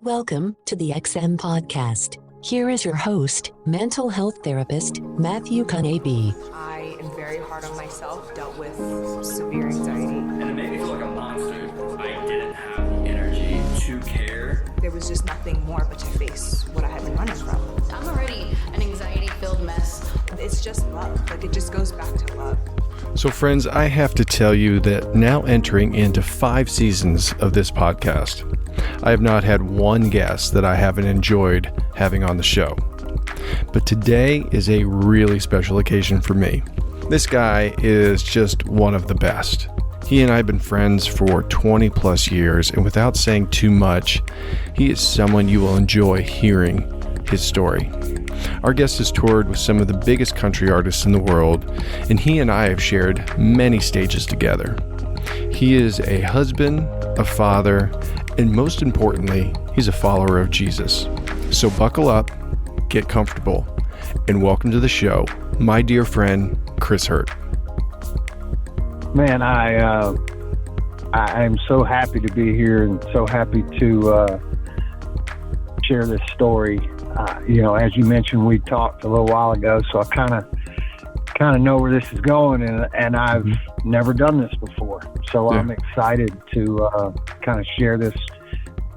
Welcome to the XM Podcast. Here is your host, mental health therapist, Matthew Kanabe. I am very hard on myself, dealt with severe anxiety. And it made me feel like a monster. I didn't have the energy to care. There was just nothing more but to face what I had been running from. I'm already an anxiety-filled mess. It's just love. Like, it just goes back to love. So friends, I have to tell you that now entering into 5 seasons of this podcast, I have not had one guest that I haven't enjoyed having on the show. But today is a really special occasion for me. This guy is just one of the best. He and I have been friends for 20 plus years, and without saying too much, he is someone you will enjoy hearing his story. Our guest has toured with some of the biggest country artists in the world, and he and I have shared many stages together. He is a husband, a father, and most importantly, he's a follower of Jesus. So buckle up, get comfortable, and welcome to the show, my dear friend, Chris Hurt. Man, I am so happy to be here and so happy to share this story. As you mentioned, we talked a little while ago, so I kind of know where this is going, and I've never done this before. So yeah. I'm excited to kind of share this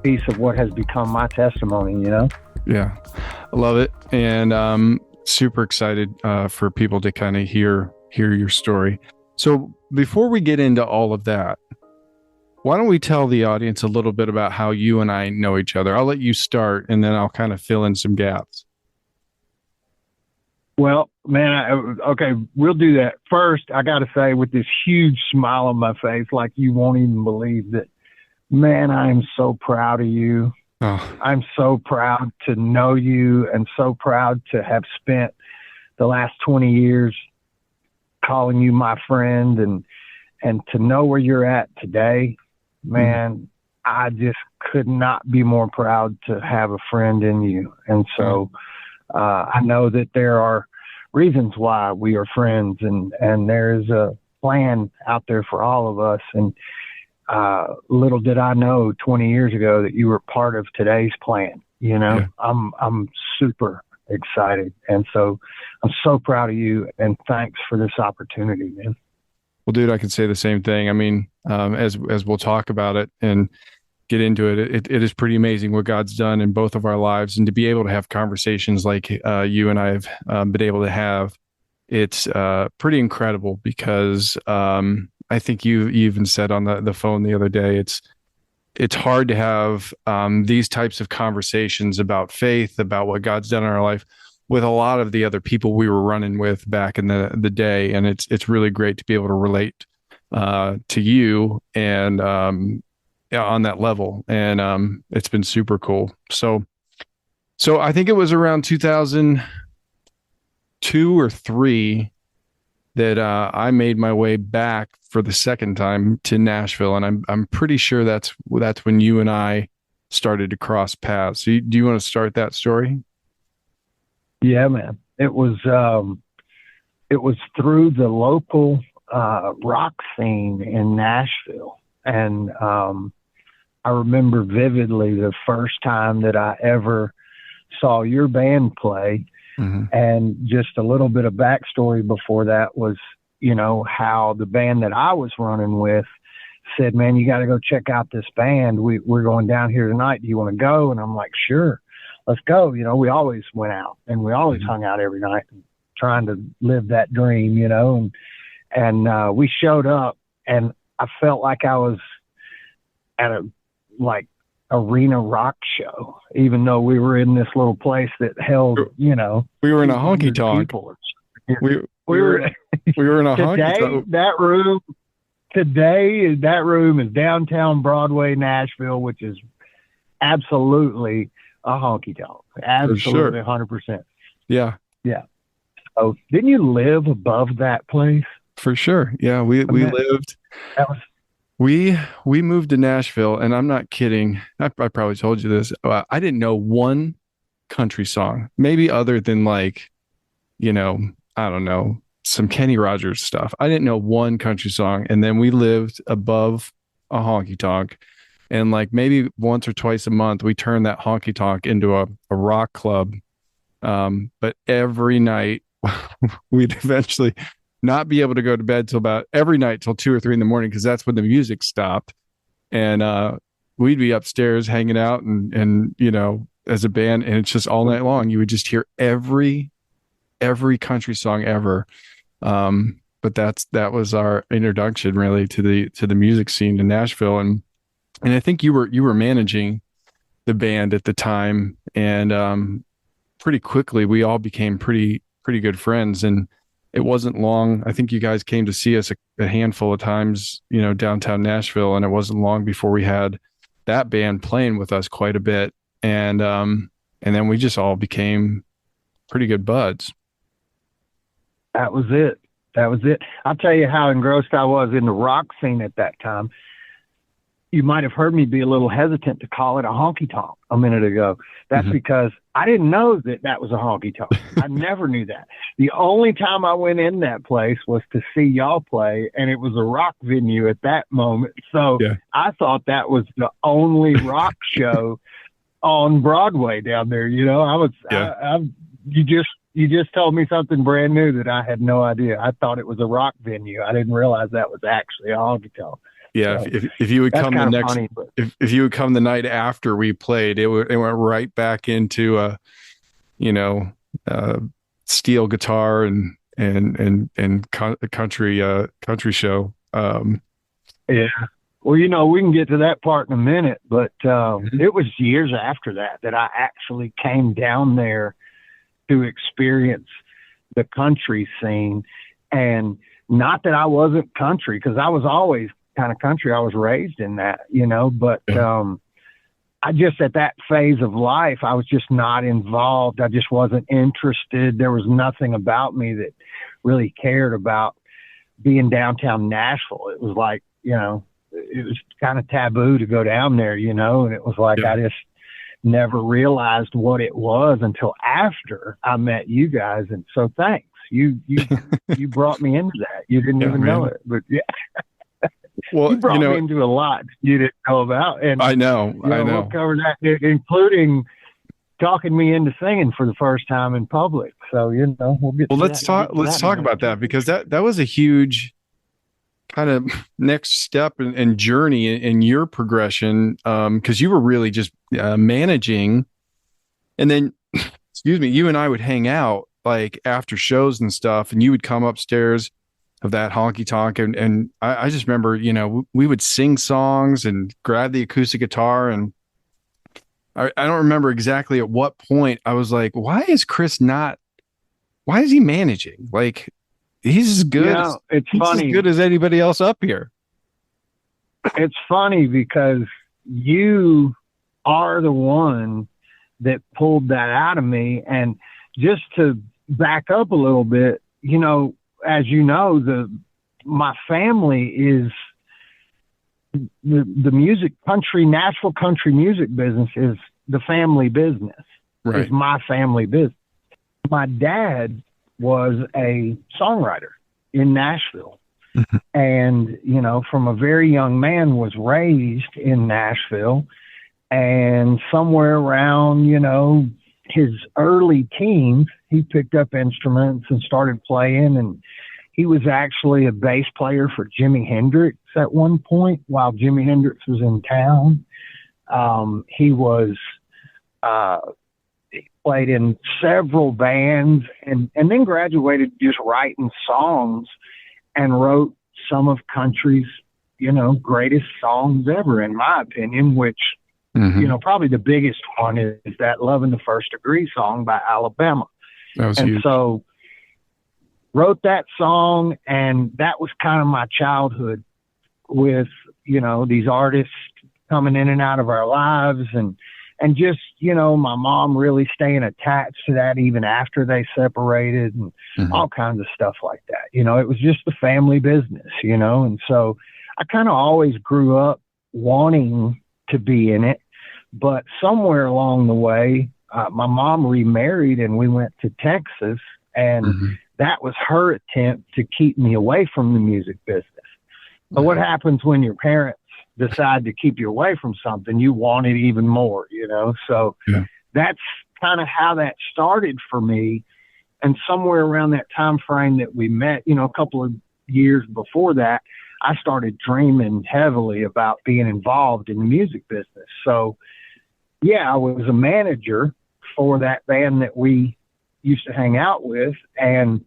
piece of what has become my testimony, Yeah, I love it. And super excited for people to kind of hear your story. So before we get into all of that, why don't we tell the audience a little bit about how you and I know each other? I'll let you start, and then I'll kind of fill in some gaps. Well, man, okay, we'll do that. First, I got to say, with this huge smile on my face, like you won't even believe that, man, I am so proud of you. Oh. I'm so proud to know you and so proud to have spent the last 20 years calling you my friend and to know where you're at today. Man, I just could not be more proud to have a friend in you. And so I know that there are reasons why we are friends, and there's a plan out there for all of us. And little did I know 20 years ago that you were part of today's plan. Yeah. I'm super excited. And so I'm so proud of you, and thanks for this opportunity, man. Well, dude, I can say the same thing. I mean, as we'll talk about it and get into it, it is pretty amazing what God's done in both of our lives, and to be able to have conversations like you and I have been able to have, it's pretty incredible because I think you even said on the phone the other day, it's hard to have these types of conversations about faith, about what God's done in our life, with a lot of the other people we were running with back in the day. And it's really great to be able to relate to you and on that level. And it's been super cool. So I think it was around 2002 or 3 that I made my way back for the second time to Nashville. And I'm pretty sure that's when you and I started to cross paths. So do you want to start that story? Yeah, man. It was through the local rock scene in Nashville. And I remember vividly the first time that I ever saw your band play. Mm-hmm. And just a little bit of backstory before that was, how the band that I was running with said, man, you got to go check out this band. We're going down here tonight. Do you want to go? And I'm like, sure. Let's go. We always went out, and we always hung out every night, trying to live that dream, and we showed up, and I felt like I was at a arena rock show, even though we were in this little place that held, we were in a honky tonk. We were in a honky tonk. Today that room is downtown Broadway, Nashville, which is absolutely a honky tonk. Absolutely, sure. 100%. Yeah. Yeah. So didn't you live above that place? For sure. Yeah. We lived. We moved to Nashville, and I'm not kidding. I probably told you this. I didn't know one country song, maybe other than I don't know, some Kenny Rogers stuff. I didn't know one country song. And then we lived above a honky tonk. And like maybe once or twice a month, we turned that honky tonk into a rock club. But every night we'd eventually not be able to go to bed till about every night till 2 or 3 in the morning, because that's when the music stopped. And we'd be upstairs hanging out and as a band, and it's just all night long. You would just hear every country song ever. But that was our introduction really to the music scene in Nashville. And I think you were managing the band at the time, and pretty quickly we all became pretty good friends. And it wasn't long. I think you guys came to see us a handful of times, downtown Nashville, and it wasn't long before we had that band playing with us quite a bit. And then we just all became pretty good buds. That was it. I'll tell you how engrossed I was in the rock scene at that time. You might have heard me be a little hesitant to call it a honky tonk a minute ago. That's because I didn't know that was a honky tonk. I never knew that. The only time I went in that place was to see y'all play, and it was a rock venue at that moment. So I thought that was the only rock show on Broadway down there. You just told me something brand new that I had no idea. I thought it was a rock venue. I didn't realize that was actually a honky tonk. Yeah, So, if you would come the next, funny, if you would come the night after we played, it went right back into steel guitar and country show. Yeah. Well, we can get to that part in a minute, but it was years after that I actually came down there to experience the country scene. And not that I wasn't country, because I was always kind of country. I was raised in that, but I just, at that phase of life, I was just not involved. I just wasn't interested. There was nothing about me that really cared about being downtown Nashville. It was like, it was kind of taboo to go down there, and it was like, I just never realized what it was until after I met you guys. And so thanks. You brought me into that. You didn't even know it, but well, you brought me into a lot you didn't know about. And I know. We'll cover that, including talking me into singing for the first time in public. So, we'll get. Well, let's talk about that, because that was a huge kind of next step and journey in your progression. Because you were really just managing, and then, excuse me, you and I would hang out like after shows and stuff, and you would come upstairs of that honky tonk. And I just remember, we would sing songs and grab the acoustic guitar. And I don't remember exactly at what point I was like, why is he managing? Like, he's as good, it's funny. As good as anybody else up here. It's funny because you are the one that pulled that out of me. And just to back up a little bit, as you know, my family is the music Nashville country music business is the family business. Right. It's my family business. My dad was a songwriter in Nashville. And, from a very young man was raised in Nashville, and somewhere around, his early teens, he picked up instruments and started playing, and he was actually a bass player for Jimi Hendrix at one point while Jimi Hendrix was in town. He played in several bands and then graduated just writing songs and wrote some of country's, greatest songs ever, in my opinion, which, probably the biggest one is that Love in the First Degree song by Alabama. That was huge. So wrote that song, and that was kind of my childhood with, these artists coming in and out of our lives, and just, my mom really staying attached to that even after they separated, and all kinds of stuff like that. It was just the family business, and so I kind of always grew up wanting to be in it, but somewhere along the way, my mom remarried and we went to Texas, and that was her attempt to keep me away from the music business. But what happens when your parents decide to keep you away from something, you want it even more, you know? So that's kind of how that started for me. And somewhere around that time frame that we met, you know, a couple of years before that, I started dreaming heavily about being involved in the music business. So yeah, I was a manager for that band that we used to hang out with. And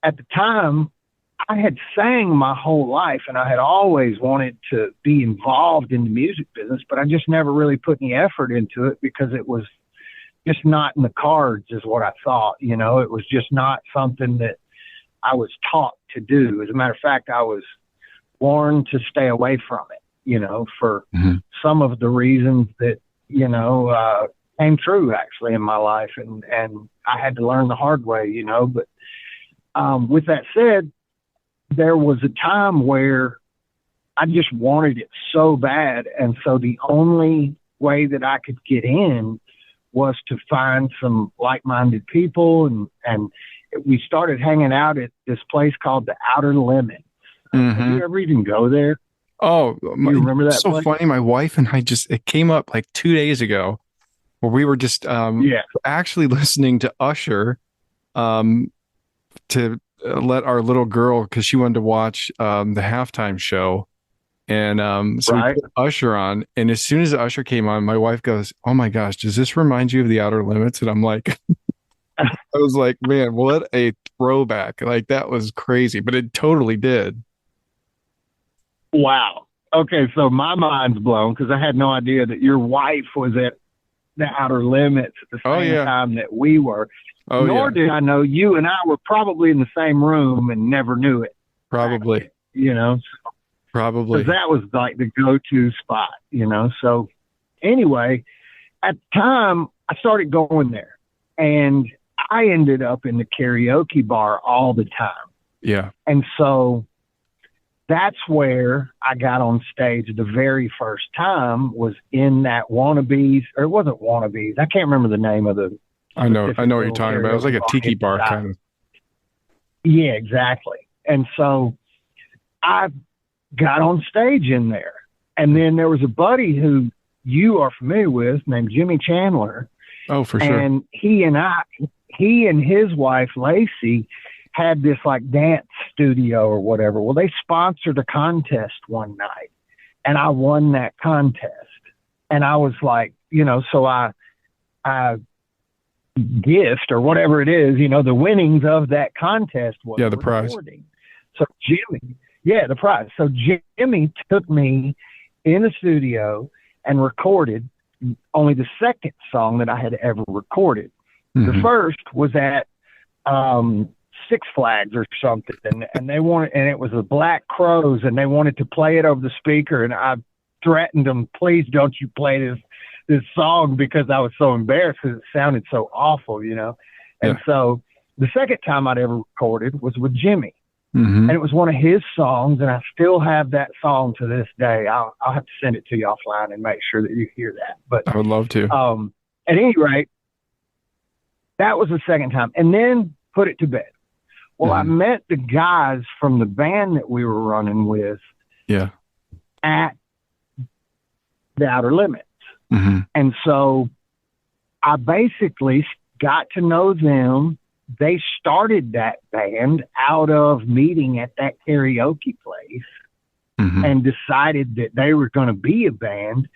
at the time, I had sang my whole life, and I had always wanted to be involved in the music business, but I just never really put any effort into it because it was just not in the cards is what I thought. You know, it was just not something that I was taught to do. As a matter of fact, I was warned to stay away from it, you know, for some of the reasons that, you know, came true actually in my life. And I had to learn the hard way, you know, but with that said, there was a time where I just wanted it so bad. And so the only way that I could get in was to find some like-minded people. And we started hanging out at this place called the Outer Limits. Have you ever even go there? Oh, you remember that? So place? Funny. My wife and I it came up like 2 days ago where we were just actually listening to Usher to let our little girl, because she wanted to watch the halftime show. And so we put Usher on. And as soon as Usher came on, my wife goes, "Oh my gosh, does this remind you of the Outer Limits?" And I'm like, I was like, man, what a throwback. Like, that was crazy, but it totally did. Wow. Okay, so my mind's blown because I had no idea that your wife was at the Outer Limits at the same time that we were. Nor did I know you and I were probably in the same room and never knew it. Probably. You know? Probably. Because that was like the go-to spot, you know? So anyway, at the time, I started going there. And I ended up in the karaoke bar all the time. Yeah. And so that's where I got on stage the very first time, was in that Wannabes, or it wasn't Wannabes. I can't remember the name of the. I know what you're talking about. It was like a tiki bar kind of. Yeah, exactly. And so I got on stage in there. And then there was a buddy who you are familiar with named Jimmy Chandler. Oh, for sure. And he and his wife, Lacey, had this like dance studio or whatever. Well, they sponsored a contest one night, and I won that contest. And I was like, you know, so I gift or whatever it is, you know, the winnings of that contest was the prize. So the prize. So Jimmy took me in the studio and recorded only the second song that I had ever recorded. The first was at Six Flags or something, and they wanted, and it was the Black Crows, and they wanted to play it over the speaker, and I threatened them, "Please don't you play this song," because I was so embarrassed because it sounded so awful, you know. And so the second time I'd ever recorded was with Jimmy, and it was one of his songs, and I still have that song to this day. I'll have to send it to you offline and make sure that you hear that. But I would love to. At any rate, that was the second time, and then put it to bed. Well, I met the guys from the band that we were running with at the Outer Limits. And so I basically got to know them. They started that band out of meeting at that karaoke place and decided that they were going to be a band.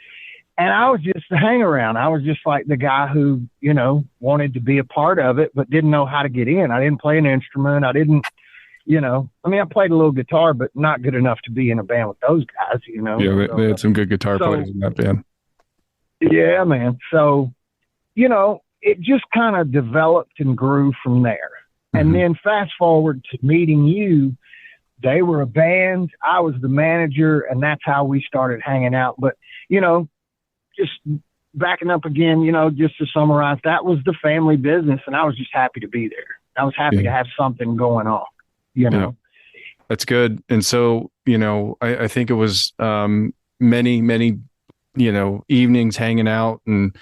And I was just a hang around. I was just like the guy who, you know, wanted to be a part of it, but didn't know how to get in. I didn't play an instrument. I didn't, you know, I mean, I played a little guitar, but not good enough to be in a band with those guys, you know. Yeah, they had some good guitar players in that band. Yeah, man. So, you know, it just kind of developed and grew from there. And then fast forward to meeting you, they were a band. I was the manager, and that's how we started hanging out. But, you know, just backing up again, you know, just to summarize, that was the family business, and I was just happy to be there. I was happy to have something going on, you know. That's good. And so, you know, I think it was many, you know, evenings hanging out and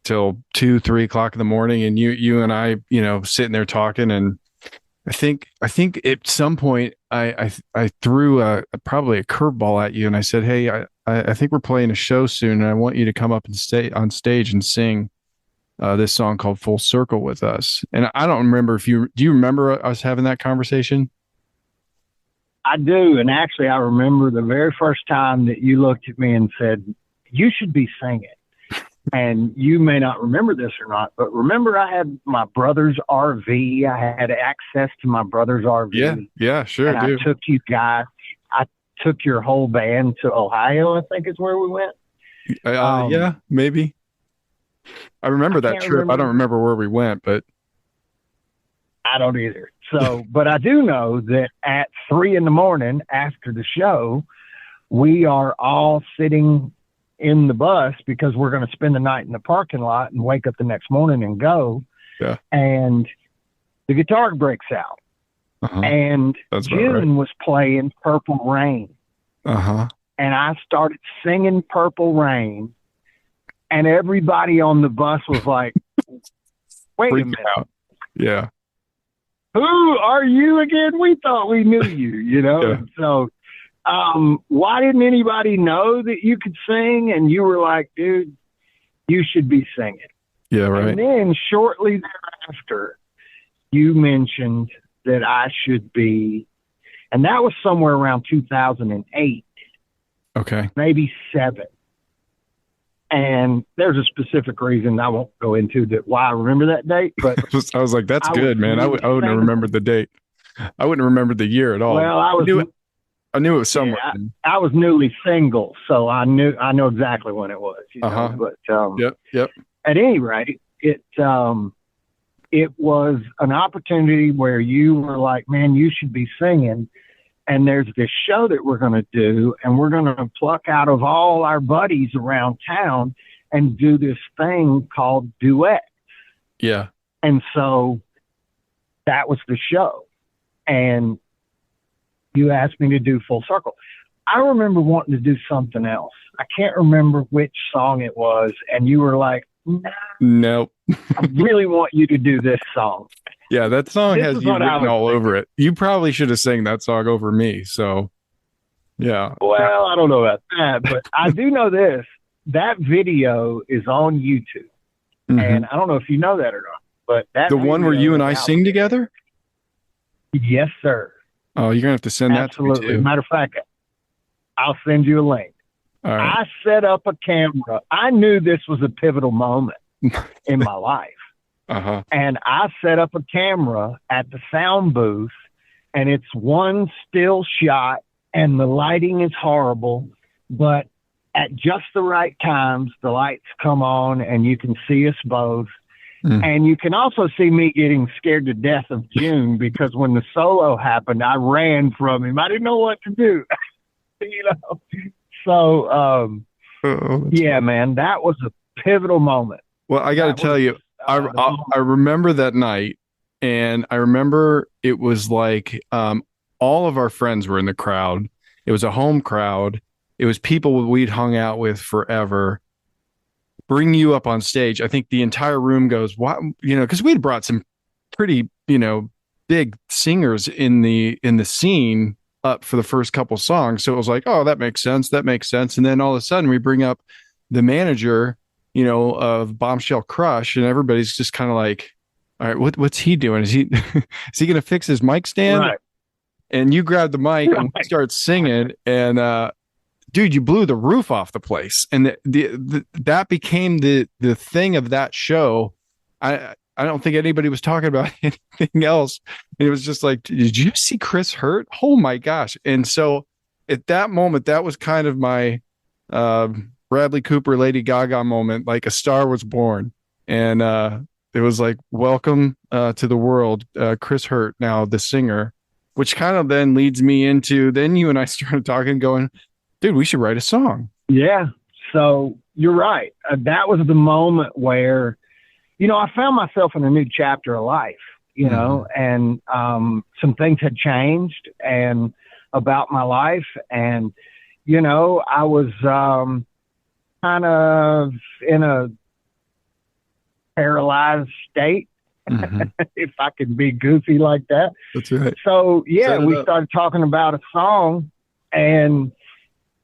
till 2-3 o'clock in the morning, and you and I, you know, sitting there talking, and I think at some point I threw probably a curveball at you, and I said, "Hey, I think we're playing a show soon, and I want you to come up and stay on stage and sing this song called Full Circle with us." And I don't remember if do you remember us having that conversation? I do. And actually, I remember the very first time that you looked at me and said, "You should be singing." And you may not remember this or not, but remember I had my brother's RV. I had access to my brother's RV. Yeah, sure. And I took you guys, I took your whole band to Ohio, I think is where we went. Yeah, maybe. I remember that trip. I don't remember where we went, but I don't either. So, but I do know that at 3 a.m. after the show, we are all sitting in the bus because we're going to spend the night in the parking lot and wake up the next morning and go. Yeah. And the guitar breaks out. Uh-huh. And June was playing Purple Rain. Uh-huh. And I started singing Purple Rain, and everybody on the bus was like, wait a minute. Yeah. Who are you again? We thought we knew you, you know? Yeah. So why didn't anybody know that you could sing? And you were like, dude, you should be singing. Yeah, right. And then shortly thereafter, you mentioned that I should be, and that was somewhere around 2008. Okay. Maybe 7. And there's a specific reason I won't go into that why I remember that date. But I was like, that's good, man. I wouldn't have remembered the date. I wouldn't have remembered the year at all. Well, I knew it was somewhere. Yeah, I was newly single, so I know exactly when it was. You know? But yep. At any rate, it was an opportunity where you were like, man, you should be singing. And there's this show that we're going to do, and we're going to pluck out of all our buddies around town and do this thing called duet. Yeah. And so that was the show. And you asked me to do Full Circle. I remember wanting to do something else. I can't remember which song it was. And you were like, nah, nope. I really want you to do this song. Yeah, that song has you written all over it. You probably should have sang that song over me. So, yeah. Well, I don't know about that, but I do know this. That video is on YouTube. Mm-hmm. And I don't know if you know that or not, but that the one where you and I sing together? Yes, sir. Oh, you're going to have to send that to me too. Matter of fact, I'll send you a link. All right. I set up a camera. I knew this was a pivotal moment in my life. Uh-huh. And I set up a camera at the sound booth, and it's one still shot, and the lighting is horrible, but at just the right times, the lights come on, and you can see us both. Mm. And you can also see me getting scared to death of June, because when the solo happened, I ran from him. I didn't know what to do, you know? So, yeah, man, that was a pivotal moment. Well, I got to tell you, I remember that night, and I remember it was like all of our friends were in the crowd. It was a home crowd. It was people we'd hung out with forever. Bring you up on stage. I think the entire room goes, "What?" You know, because we'd brought some pretty, big singers in the scene up for the first couple songs. So it was like, "Oh, that makes sense. That makes sense." And then all of a sudden, we bring up the manager, of Bombshell Crush, and everybody's just kind of like, all right, what's he doing? Is he going to fix his mic stand? Right. And you grab the mic and start singing, and dude, you blew the roof off the place. And that became the thing of that show. I don't think anybody was talking about anything else. It was just like, did you see Chris Hurt? Oh my gosh. And so at that moment, that was kind of my Bradley Cooper, Lady Gaga moment, like a star was born. And it was like, welcome to the world, Chris Hurt, now the singer, which kind of then leads me into, then you and I started talking, going, dude, we should write a song. Yeah. So you're right. That was the moment where, I found myself in a new chapter of life, and some things had changed and about my life. And, I was kind of in a paralyzed state. if I could be goofy like that. That's right. So, yeah, we up. started talking about a song, and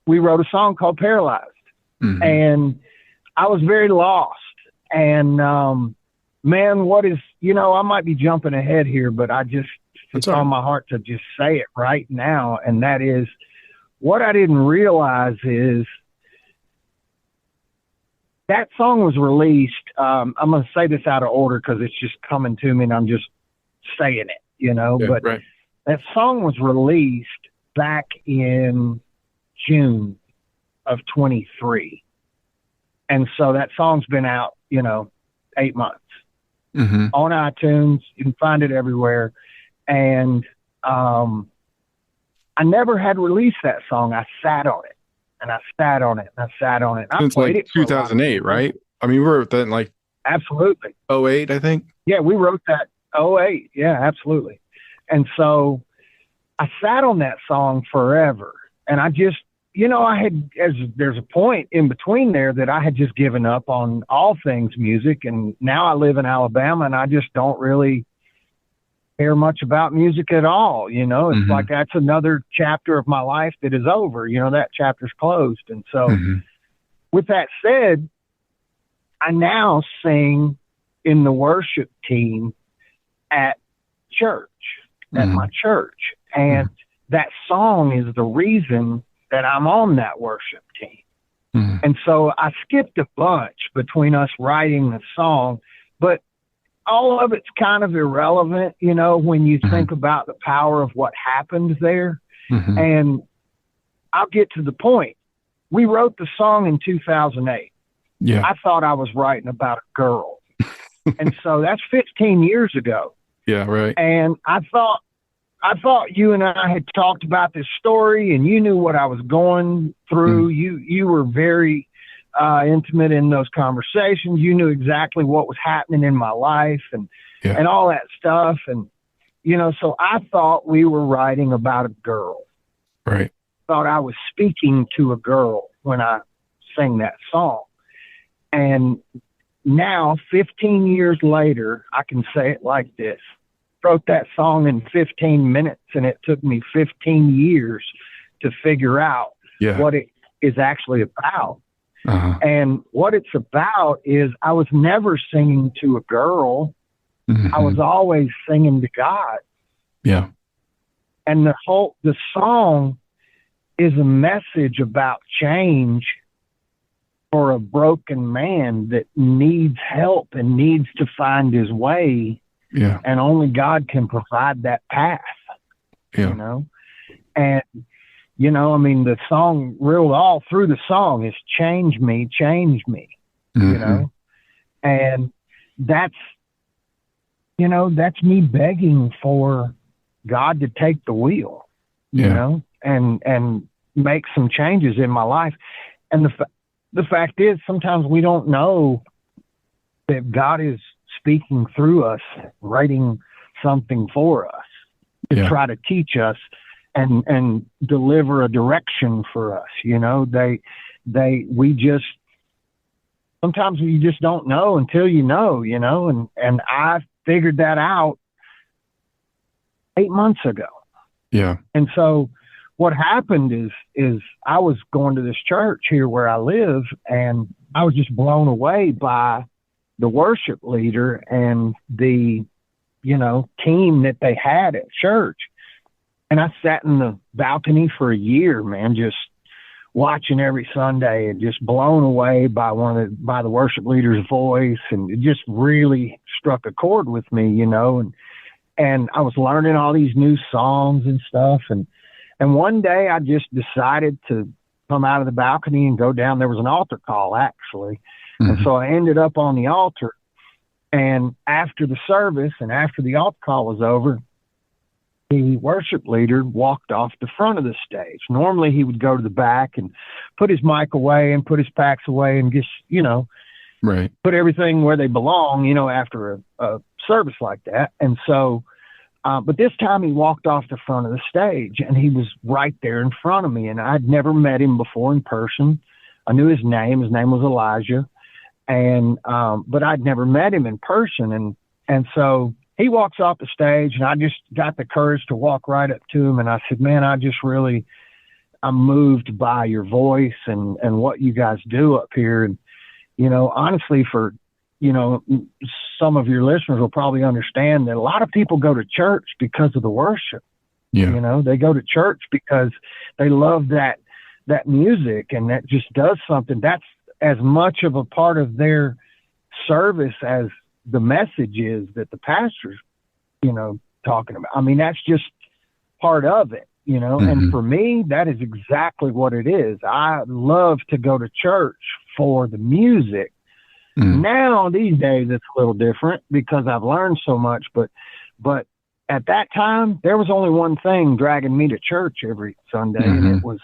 we wrote a song called Paralyzed. And I was very lost. And, man, I might be jumping ahead here, but it's on my heart to just say it right now. And that is, what I didn't realize is that song was released. I'm going to say this out of order because it's just coming to me and I'm just saying it, but that song was released back in June of 23. And so that song's been out, 8 months on iTunes. You can find it everywhere. And I never had released that song. I sat on it and I sat on it and I sat on it. Since like 2008, right? I mean, we wrote that in like absolutely 08, I think. Yeah, we wrote that 08. Yeah, absolutely. And so I sat on that song forever. And I just, there's a point in between there that I had just given up on all things music. And now I live in Alabama and I just don't really care much about music at all. It's like that's another chapter of my life that is over. That chapter's closed. And so with that said, I now sing in the worship team at church, at my church. And that song is the reason that I'm on that worship team. And so I skipped a bunch between us writing the song, but all of it's kind of irrelevant, when you think about the power of what happened there. And I'll get to the point. We wrote the song in 2008. Yeah. I thought I was writing about a girl. And so that's 15 years ago. Yeah, right. And I thought you and I had talked about this story and you knew what I was going through. You were very intimate in those conversations. You knew exactly what was happening in my life and all that stuff. And, so I thought we were writing about a girl. Right. Thought I was speaking to a girl when I sang that song. And now, 15 years later, I can say it like this. Wrote that song in 15 minutes, and it took me 15 years to figure out what it is actually about. And what it's about is I was never singing to a girl. I was always singing to God. Yeah. And the song is a message about change for a broken man that needs help and needs to find his way. Yeah. And only God can provide that path. Yeah. And the song reeled all through the song is change me, and that's me begging for God to take the wheel, and make some changes in my life. And the fact is sometimes we don't know that God is speaking through us, writing something for us to try to teach us and deliver a direction for us. Sometimes you just don't know until you know, and I figured that out 8 months ago. Yeah. And so what happened is I was going to this church here where I live, and I was just blown away by the worship leader and the, team that they had at church. And I sat in the balcony for a year, man, just watching every Sunday and just blown away by by the worship leader's voice. And it just really struck a chord with me, and I was learning all these new songs and stuff. And one day I just decided to come out of the balcony and go down. There was an altar call, actually. And so I ended up on the altar, and after the service and after the altar call was over, the worship leader walked off the front of the stage. Normally he would go to the back and put his mic away and put his packs away and just, right, put everything where they belong, after a service like that. And so, but this time he walked off the front of the stage, and he was right there in front of me, and I'd never met him before in person. I knew his name. His name was Elijah. And, but I'd never met him in person. And And so he walks off the stage, and I just got the courage to walk right up to him. And I said, man, I'm moved by your voice and what you guys do up here. And, honestly, for, some of your listeners will probably understand that a lot of people go to church because of the worship. Yeah. They go to church because they love that music, and that just does something. That's as much of a part of their service as the message is that the pastor's, talking about. I mean, that's just part of it, and for me, that is exactly what it is. I love to go to church for the music. Now, these days, it's a little different because I've learned so much, but at that time, there was only one thing dragging me to church every Sunday, and it was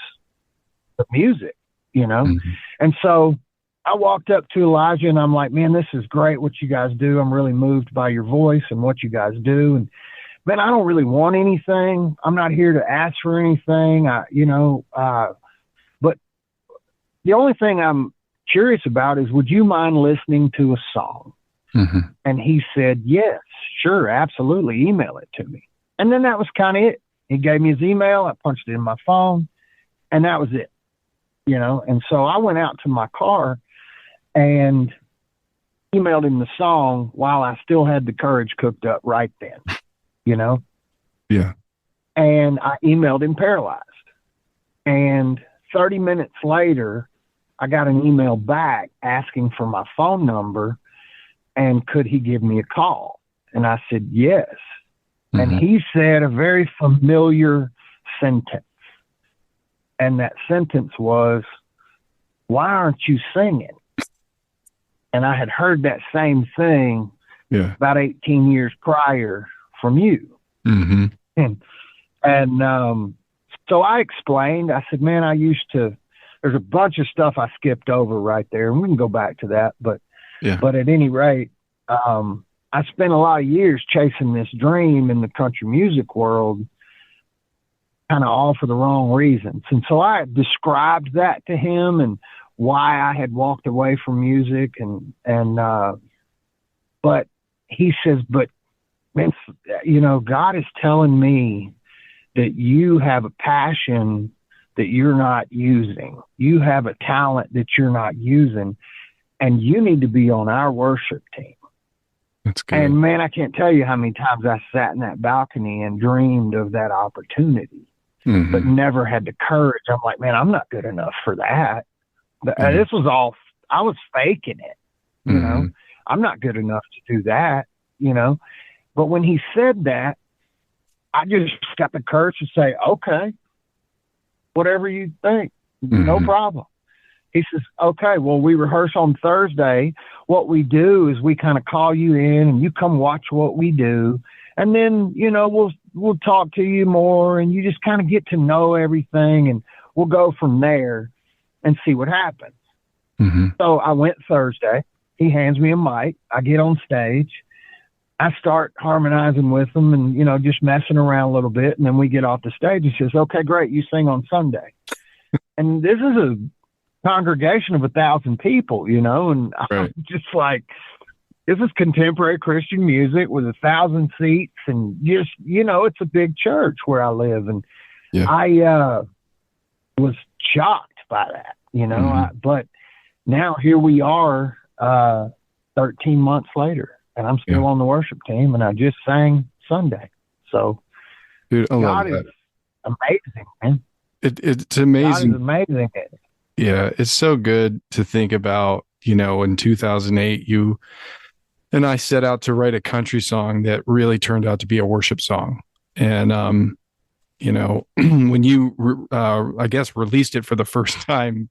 the music, And so I walked up to Elijah, and I'm like, man, this is great what you guys do. I'm really moved by your voice and what you guys do. And, man, I don't really want anything. I'm not here to ask for anything, but the only thing I'm curious about is, would you mind listening to a song? And he said, yes, sure, absolutely. Email it to me. And then that was kind of it. He gave me his email. I punched it in my phone, and that was it, And so I went out to my car and emailed him the song while I still had the courage cooked up right then, Yeah. And I emailed him paralyzed. And 30 minutes later, I got an email back asking for my phone number and could he give me a call? And I said, yes. And he said a very familiar sentence. And that sentence was, why aren't you singing? And I had heard that same thing about 18 years prior from you. And so I explained, I said, man, there's a bunch of stuff I skipped over right there, and we can go back to that. But at any rate, I spent a lot of years chasing this dream in the country music world, kind of all for the wrong reasons. And so I described that to him and why I had walked away from music. But he says, but man, God is telling me that you have a passion that you're not using. You have a talent that you're not using, and you need to be on our worship team. That's good. And man, I can't tell you how many times I sat in that balcony and dreamed of that opportunity, but never had the courage. I'm like, man, I'm not good enough for that. This was all, I was faking it, I'm not good enough to do that, But when he said that, I just got the courage to say, okay, whatever you think, no problem. He says, okay, well, we rehearse on Thursday. What we do is we kind of call you in and you come watch what we do. And then, we'll talk to you more and you just kind of get to know everything, and we'll go from there and see what happens. So I went Thursday. He hands me a mic. I get on stage. I start harmonizing with him and, just messing around a little bit. And then we get off the stage. He says, okay, great. You sing on Sunday. And this is a congregation of 1,000 people, and I'm just like, this is contemporary Christian music with 1,000 seats, and just, it's a big church where I live. And I was shocked by that, but now here we are 13 months later, and I'm still on the worship team, and I just sang Sunday. So dude, I love God that. is amazing, man. It's amazing. God is amazing. Yeah, it's so good to think about, in 2008, you and I set out to write a country song that really turned out to be a worship song. And, when you, I guess, released it for the first time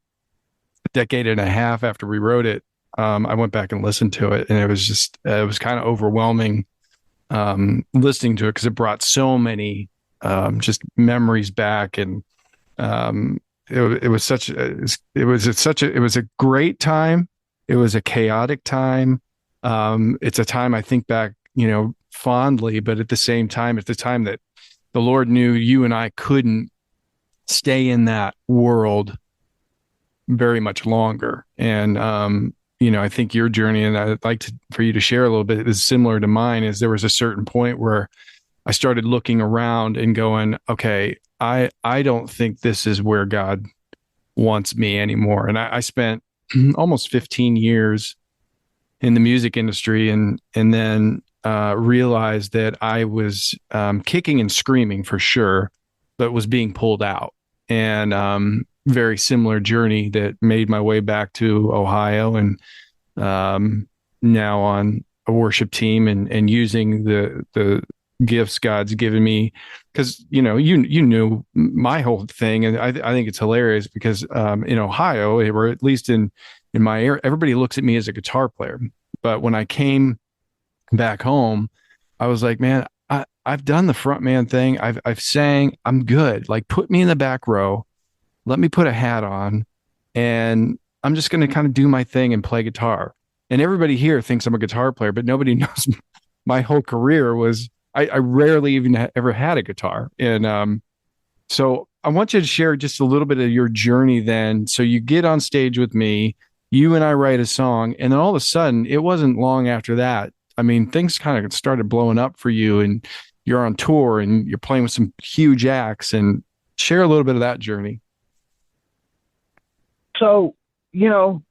a decade and a half after we wrote it, I went back and listened to it, and it was kind of overwhelming listening to it because it brought so many just memories back. And it was a great time. It was a chaotic time. It's a time I think back, fondly, but at the same time, it's the time that the Lord knew you and I couldn't stay in that world very much longer. And, I think your journey, and I'd like for you to share a little bit, is similar to mine. Is there was a certain point where I started looking around and going, okay, I don't think this is where God wants me anymore. And I spent almost 15 years in the music industry, and then realized that I was kicking and screaming for sure, but was being pulled out. And very similar journey that made my way back to Ohio, and now on a worship team and using the gifts God's given me. Because you knew my whole thing, and I think it's hilarious because in Ohio, or at least in my area, everybody looks at me as a guitar player. But when I came back home, I was like, man, I've done the front man thing. I've sang. I'm good. Like, put me in the back row. Let me put a hat on, and I'm just going to kind of do my thing and play guitar. And everybody here thinks I'm a guitar player, but nobody knows my whole career was, I rarely even ever had a guitar. And so I want you to share just a little bit of your journey then. So you get on stage with me, you and I write a song, and then all of a sudden, it wasn't long after that, I mean, things kind of started blowing up for you, and you're on tour and you're playing with some huge acts. And share a little bit of that journey. So, when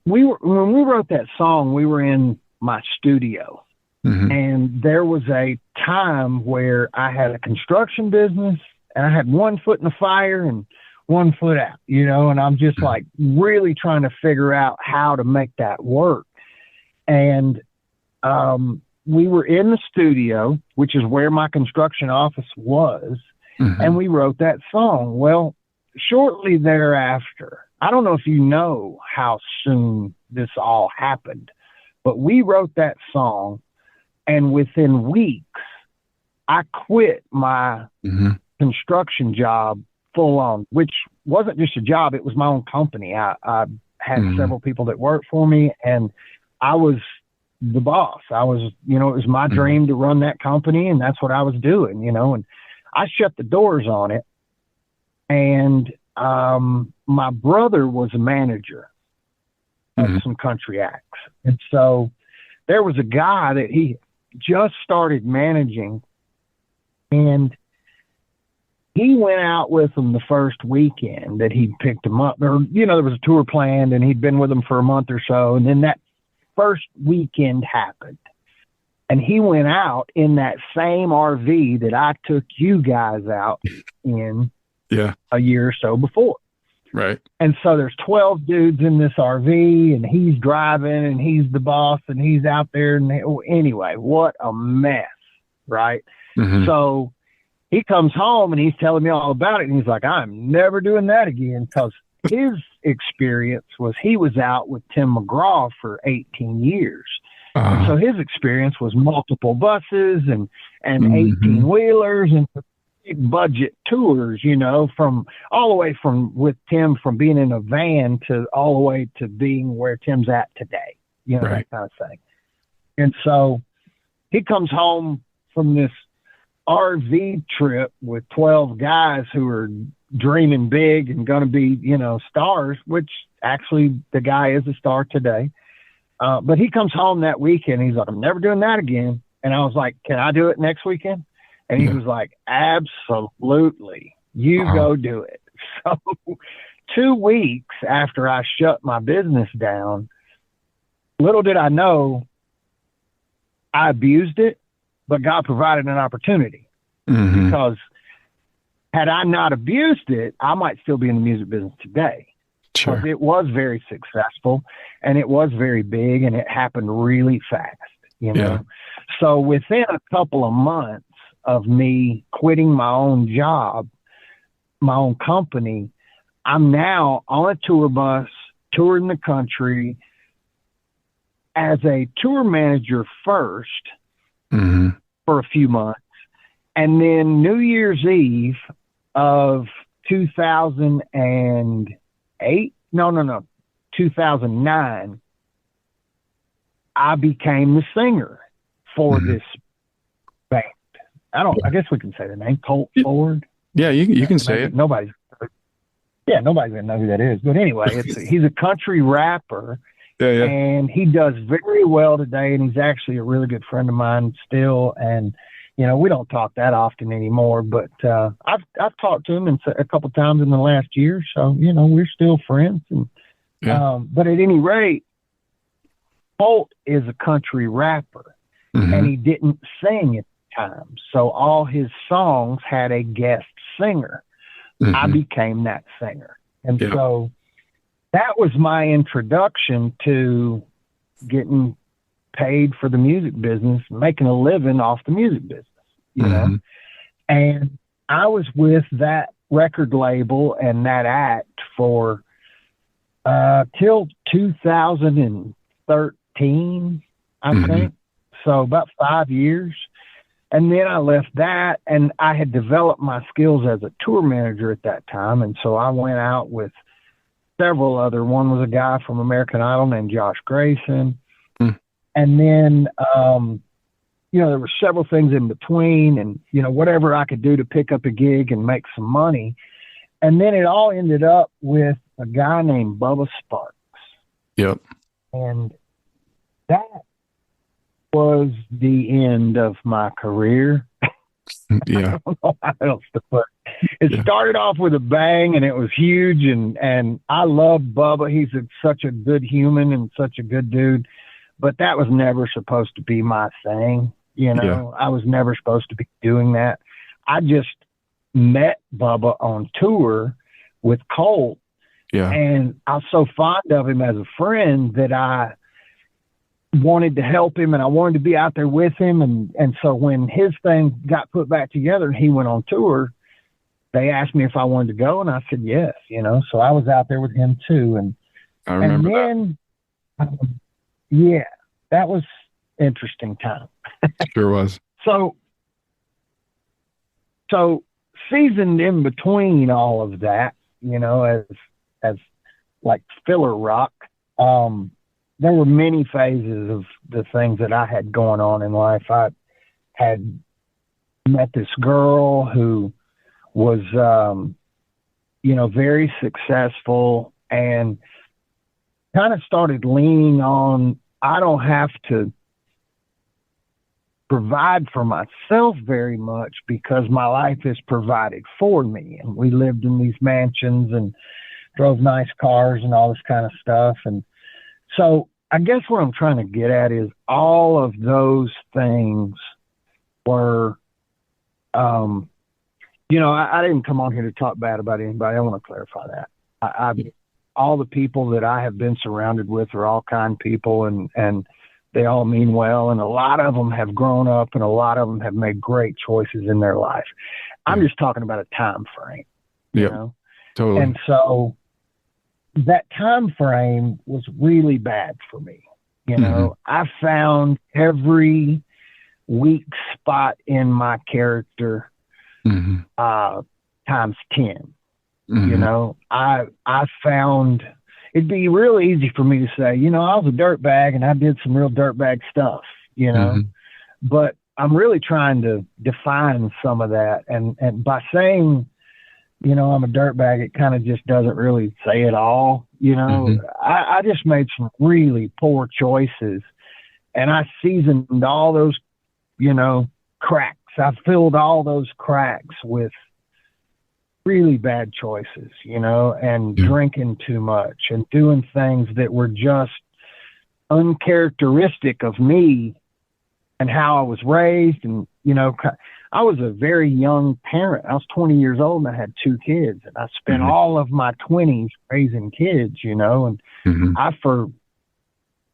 we wrote that song, we were in my studio. Mm-hmm. And there was a time where I had a construction business, and I had one foot in the fire and one foot out, and I'm just like really trying to figure out how to make that work. And we were in the studio, which is where my construction office was, mm-hmm. and we wrote that song. Well, shortly thereafter, I don't know if you know how soon this all happened, but we wrote that song, and within weeks, I quit my mm-hmm. construction job full on, which wasn't just a job. It was my own company. I had mm-hmm. several people that worked for me, and I was the boss. I was, it was my mm-hmm. dream to run that company, and that's what I was doing, and I shut the doors on it. And my brother was a manager of mm-hmm. some country acts. And so there was a guy that he just started managing, and he went out with them the first weekend that he picked them up. There was a tour planned, and he'd been with them for a month or so. And then that first weekend happened, and he went out in that same RV that I took you guys out in a year or so before. Right. And so there's 12 dudes in this RV, and he's driving, and he's the boss, and he's out there. And anyway, what a mess. Right. Mm-hmm. So he comes home, and he's telling me all about it. And he's like, I'm never doing that again, because his experience was he was out with Tim McGraw for 18 years. And so his experience was multiple buses and mm-hmm. 18-wheelers and budget tours, from all the way from with Tim, from being in a van to all the way to being where Tim's at today, right. That kind of thing. And so he comes home from this RV trip with 12 guys who are dreaming big and going to be, stars, which actually the guy is a star today. But he comes home that weekend. He's like, I'm never doing that again. And I was like, can I do it next weekend? And he was like, absolutely. You go do it. So 2 weeks after I shut my business down, little did I know I abused it, but God provided an opportunity. Mm-hmm. Because had I not abused it, I might still be in the music business today. Sure. Because it was very successful, and it was very big, and it happened really fast, Yeah. So within a couple of months of me quitting my own job, my own company, I'm now on a tour bus, touring the country as a tour manager first mm-hmm. for a few months. And then New Year's Eve of 2009, I became the singer for mm-hmm. this band. I guess we can say the name, Colt Ford. Yeah, you can say it. Nobody's gonna know who that is. But anyway, he's a country rapper. Yeah. And he does very well today, and he's actually a really good friend of mine still. And we don't talk that often anymore, but I've talked to him a couple of times in the last year, so we're still friends. And but at any rate, Holt is a country rapper, and he didn't sing at the time, so all his songs had a guest singer. I became that singer, and so that was my introduction to getting paid for the music business, making a living off the music business, And I was with that record label and that act for till 2013, I think. So about 5 years. And then I left that, and I had developed my skills as a tour manager at that time. And so I went out with several other. One was a guy from American Idol named Josh Grayson. And then, there were several things in between, and, whatever I could do to pick up a gig and make some money. And then it all ended up with a guy named Bubba Sparks. Yep. And that was the end of my career. Yeah. I don't know how else to put it. It started off with a bang, and it was huge, and I love Bubba. He's such a good human and such a good dude, but that was never supposed to be my thing. I was never supposed to be doing that. I just met Bubba on tour with Colt, and I was so fond of him as a friend that I wanted to help him, and I wanted to be out there with him. And so when his thing got put back together and he went on tour, they asked me if I wanted to go, and I said yes, so I was out there with him too. And I remember that. That was interesting time. Sure was. So seasoned in between all of that, as like filler rock, there were many phases of the things that I had going on in life. I had met this girl who was, very successful, and kind of started leaning on, I don't have to provide for myself very much because my life is provided for me. And we lived in these mansions and drove nice cars and all this kind of stuff. And so I guess what I'm trying to get at is all of those things were, I didn't come on here to talk bad about anybody. I want to clarify that. All the people that I have been surrounded with are all kind people, and they all mean well. And a lot of them have grown up, and a lot of them have made great choices in their life. I'm just talking about a time frame. Yeah, totally. And so that time frame was really bad for me. I found every weak spot in my character times 10. I found it'd be real easy for me to say, I was a dirtbag and I did some real dirtbag stuff, but I'm really trying to define some of that. And by saying, I'm a dirtbag, it kind of just doesn't really say it all. I just made some really poor choices, and I seasoned all those, cracks. I filled all those cracks with really bad choices, and drinking too much and doing things that were just uncharacteristic of me and how I was raised. And, I was a very young parent. I was 20 years old and I had 2 kids, and I spent all of my 20s raising kids, and I, for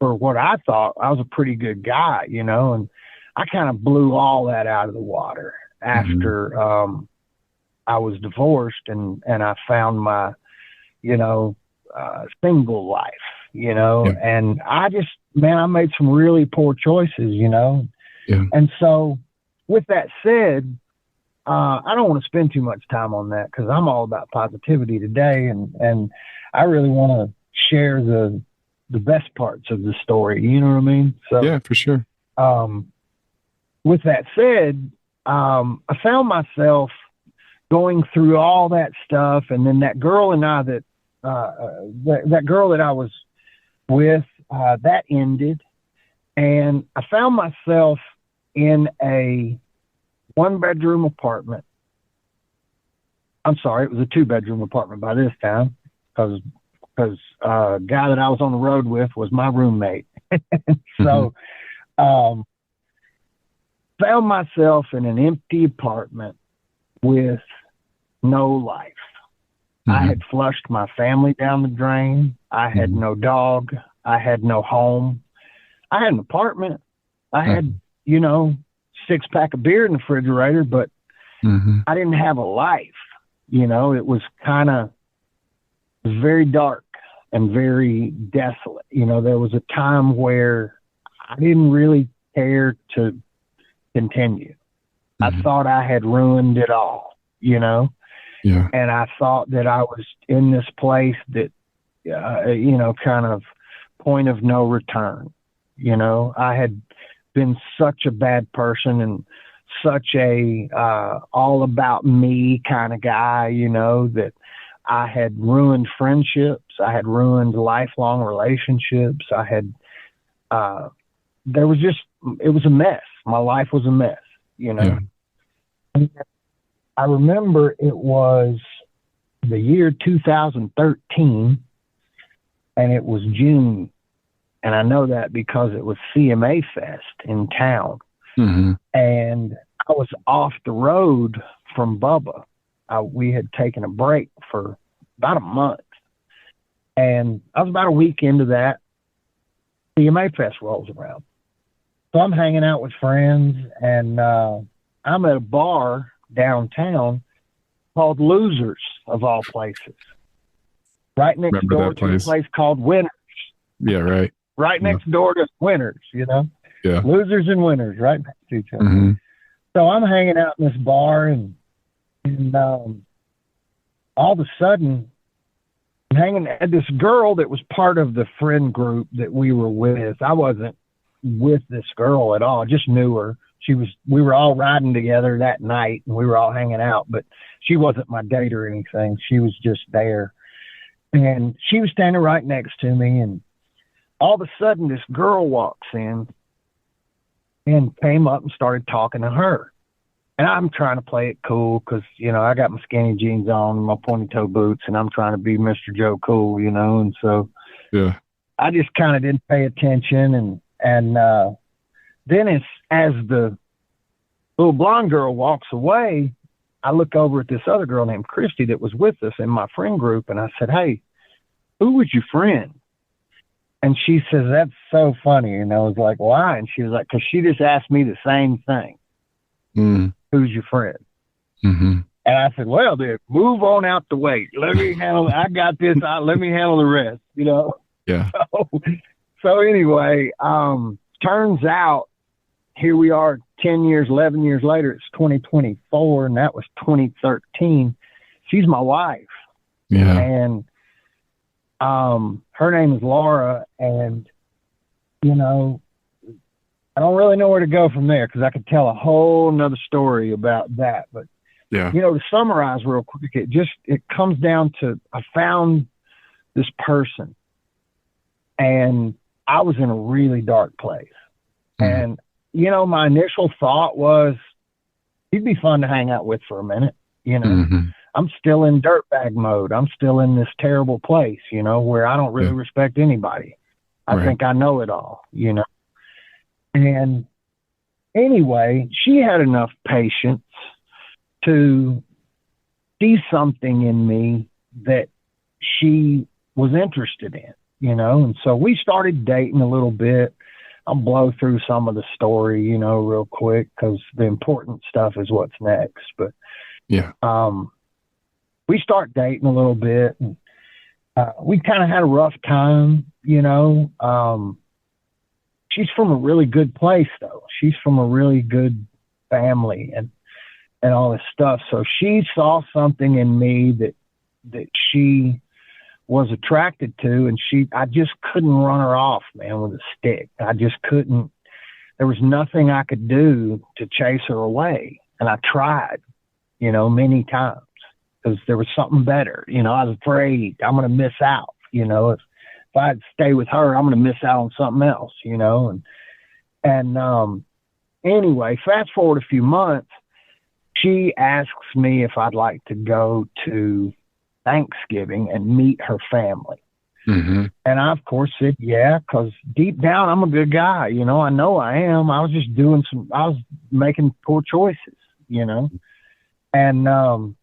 what I thought, I was a pretty good guy, and I kind of blew all that out of the water after, I was divorced and I found my, single life, and I made some really poor choices, And so with that said, I don't want to spend too much time on that because I'm all about positivity today. And I really want to share the best parts of the story. You know what I mean? So yeah, for sure. With that said, I found myself going through all that stuff. And then that girl and I that girl that I was with, that ended, and I found myself in a 1-bedroom apartment. I'm sorry, it was a 2-bedroom apartment by this time, because a guy that I was on the road with was my roommate. So found myself in an empty apartment with no life. I had flushed my family down the drain. I had no dog. I had no home. I had an apartment. I had, 6-pack of beer in the refrigerator, but I didn't have a life. It was very dark and very desolate. There was a time where I didn't really care to continue. I thought I had ruined it all, Yeah. And I thought that I was in this place that, kind of point of no return. I had been such a bad person and such a all about me kind of guy, that I had ruined friendships. I had ruined lifelong relationships. I had, it was a mess. My life was a mess, Yeah. I remember it was the year 2013, and it was June. And I know that because it was CMA Fest in town. And I was off the road from Bubba. We had taken a break for about a month. And I was about a week into that. CMA Fest rolls around. So I'm hanging out with friends, and I'm at a bar downtown called Losers, of all places. Right next door to a place called Winners. Yeah, right. Right next door to Winners, Yeah. Losers and Winners, right next to each other. So I'm hanging out in this bar, and all of a sudden, I'm hanging at this girl that was part of the friend group that we were with. I wasn't with this girl at all. I just knew her. We were all riding together that night, and we were all hanging out, but she wasn't my date or anything. She was just there. And she was standing right next to me, and all of a sudden this girl walks in and came up and started talking to her. And I'm trying to play it cool because, I got my skinny jeans on and my pointy toe boots, and I'm trying to be Mr. Joe Cool, and so I just kind of didn't pay attention. And then as the little blonde girl walks away, I look over at this other girl named Christy that was with us in my friend group, and I said, "Hey, who was your friend?" And she says, "That's so funny." And I was like, "Why?" And she was like, "Because she just asked me the same thing. Who's your friend?" And I said, "Well, then move on out the way. Let me handle it. I got this. Let me handle the rest, Yeah. So anyway, turns out here we are 10 years, 11 years later. It's 2024, and that was 2013. She's my wife. Yeah. And her name is Laura, and I don't really know where to go from there because I could tell a whole nother story about that. But to summarize real quick, it comes down to I found this person, and I was in a really dark place. And my initial thought was he'd be fun to hang out with for a minute. I'm still in dirtbag mode. I'm still in this terrible place, where I don't really respect anybody. I think I know it all, And anyway, she had enough patience to see something in me that she was interested in, and so we started dating a little bit. I'll blow through some of the story, real quick because the important stuff is what's next. But we start dating a little bit, and we kind of had a rough time, She's from a really good place, though. She's from a really good family and all this stuff. So she saw something in me that she was attracted to, and I just couldn't run her off, man, with a stick. I just couldn't. There was nothing I could do to chase her away, and I tried, many times because there was something better. I was afraid I'm going to miss out, if I stay with her, I'm going to miss out on something else, And anyway, fast forward a few months, she asks me if I'd like to go to Thanksgiving and meet her family. Mm-hmm. And I, of course, said, yeah, because deep down, I'm a good guy. I know I am. I was just I was making poor choices, And,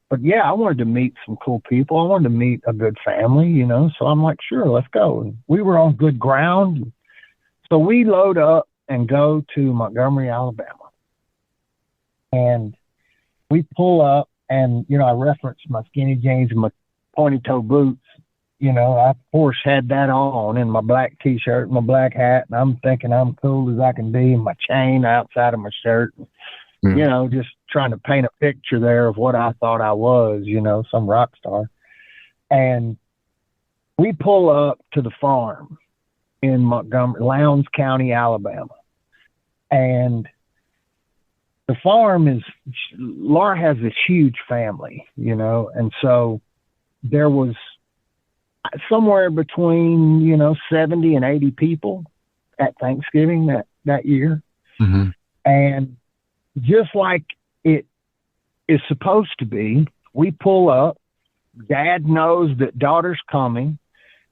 but yeah, I wanted to meet some cool people. I wanted to meet a good family, So I'm like, sure, let's go. And we were on good ground. So we load up and go to Montgomery, Alabama. And we pull up and, I referenced my skinny jeans and my pointy toe boots. I, of course, had that on in my black T-shirt, my black hat, and I'm thinking I'm cool as I can be, and my chain outside of my shirt, just trying to paint a picture there of what I thought I was, some rock star. And we pull up to the farm in Montgomery, Lowndes County, Alabama. And the farm is, Laura has this huge family, and so there was somewhere between, 70 and 80 people at Thanksgiving that year. Mm-hmm. And just like it is supposed to be, we pull up, Dad knows that daughter's coming.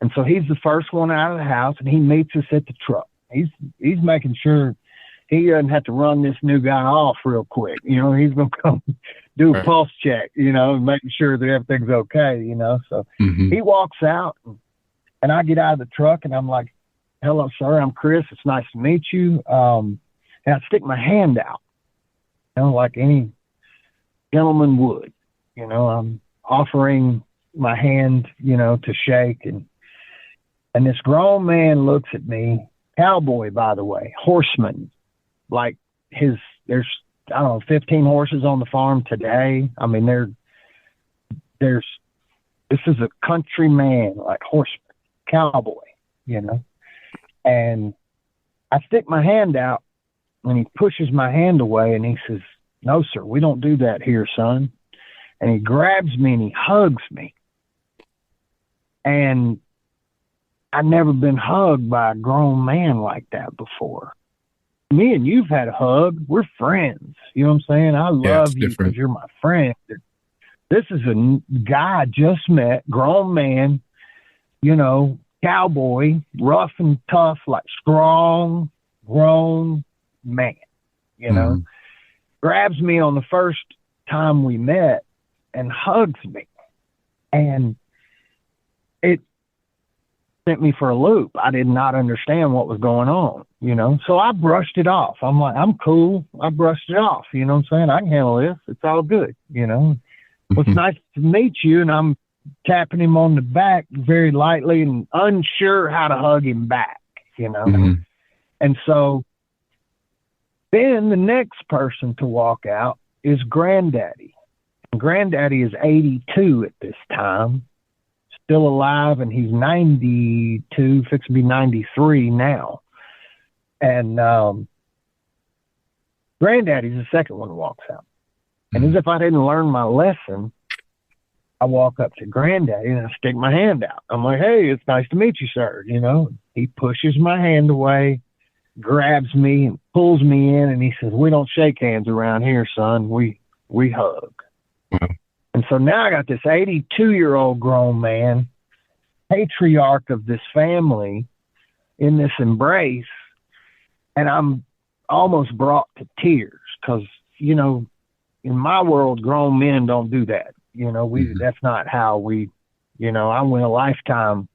And so he's the first one out of the house, and he meets us at the truck. He's making sure he doesn't have to run this new guy off real quick. He's going to come do a pulse check, and making sure that everything's okay, So mm-hmm. he walks out, and I get out of the truck, and I'm like, hello, sir, I'm Chris. It's nice to meet you. And I stick my hand out, like any gentleman would. I'm offering my hand, to shake. And this grown man looks at me, cowboy, by the way, horseman, like there's, I don't know, 15 horses on the farm today. I mean, this is a country man, like horseman, cowboy, and I stick my hand out, and he pushes my hand away, and he says, no, sir, we don't do that here, son. And he grabs me and he hugs me. And I've never been hugged by a grown man like that before. Me and you've had a hug. We're friends. You know what I'm saying? I love you because you're my friend. This is a guy I just met, grown man, cowboy, rough and tough, like strong, grown man, Mm-hmm. grabs me on the first time we met and hugs me. And it sent me for a loop. I did not understand what was going on, So I brushed it off. I'm like, I'm cool. I brushed it off. You know what I'm saying? I can handle this. It's all good, Well, it's nice to meet you. And I'm tapping him on the back very lightly and unsure how to hug him back, Mm-hmm. And so then the next person to walk out is Granddaddy. And Granddaddy is 82 at this time, still alive, and he's 92, fixing to be 93 now. And Granddaddy's the second one who walks out. And as if I didn't learn my lesson, I walk up to Granddaddy and I stick my hand out. I'm like, hey, it's nice to meet you, sir. He pushes my hand away, grabs me and pulls me in, and he says, we don't shake hands around here, son. We hug. Wow. And so now I got this 82-year-old grown man, patriarch of this family, in this embrace, and I'm almost brought to tears because, in my world, grown men don't do that. That's not how we, I went a lifetime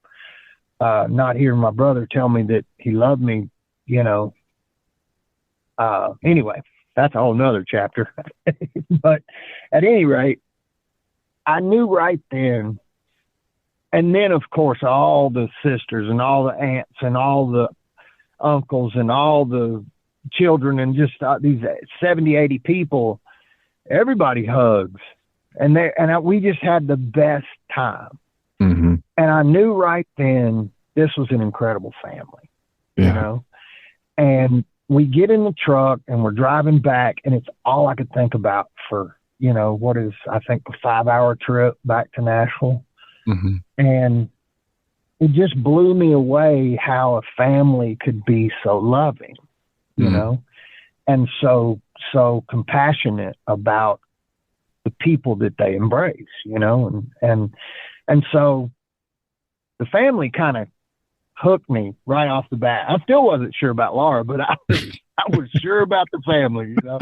not hearing my brother tell me that he loved me, Anyway, that's a whole nother chapter. But at any rate, I knew right then. And then, of course, all the sisters and all the aunts and all the uncles and all the children and just these 70, 80 people, everybody hugs. And we just had the best time. Mm-hmm. And I knew right then this was an incredible family, And we get in the truck and we're driving back, and it's all I could think about for, what is, I think, a 5-hour trip back to Nashville. Mm-hmm. And it just blew me away how a family could be so loving, you know, and so compassionate about the people that they embrace, you know, and so the family kind of hooked me right off the bat. I still wasn't sure about Laura, but I was sure about the family, you know.